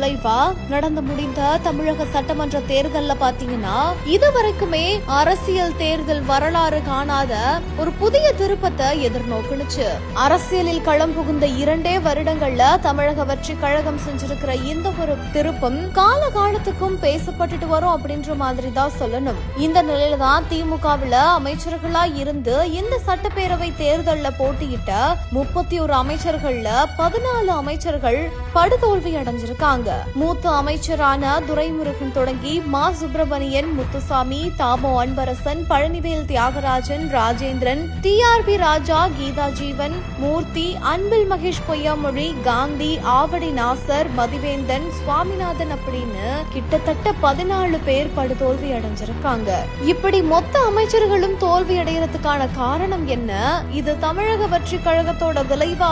விளைவா நடந்து முடிந்த தமிழக சட்டமன்ற தேர்தல்ல பாத்தீங்கன்னா இதுவரைக்குமே அரசியல் தேர்தல் வரலாறு காணாத ஒரு புதிய திருப்பத்தை எதிர்நோக்குனுச்சு. அரசியலில் களம் புகுந்த 2 வருடங்கள்ல தமிழக வெற்றி கழகம் செஞ்சிருக்கிற இந்த ஒரு திருப்பம் காலகாலத்துக்கும் பேசப்பட்டுட்டு வரும் அப்படின்ற மாதிரி தான் சொல்லணும். இந்த நிலையில தான் திமுகவுல அமைச்சர்களா இருந்து இந்த சட்டப்பேரவை தேர்தல்ல போட்டியிட்ட 31 அமைச்சர்கள்ல 14 அமைச்சர்கள் படுதோல்வி அடைஞ்சிருக்காங்க. மூத்த அமைச்சரான துரைமுருகன் தொடங்கி மா சுப்பிரமணியன், முத்துசாமி, தாமோ அன்பரசன், பழனிவேல் தியாகராஜன், ராஜேந்திரன், TRP ராஜா, கீதா ஜீவன், மூர்த்தி, அன்பில் மகேஷ் பொய்யாமொழி, காந்தி, ஆவடி நாசர், மதிவேந்தன், சுவாமிநாதன் அப்படின்னு கிட்டத்தட்ட 14 பேர் படுதோல்வி அடைஞ்சிருக்காங்க. இப்படி மொத்த அமைச்சர்களும் தோல்வி அடைகிறதுக்கான காரணம் என்ன? இது தமிழக வெற்றி கழகத்தோட விளைவா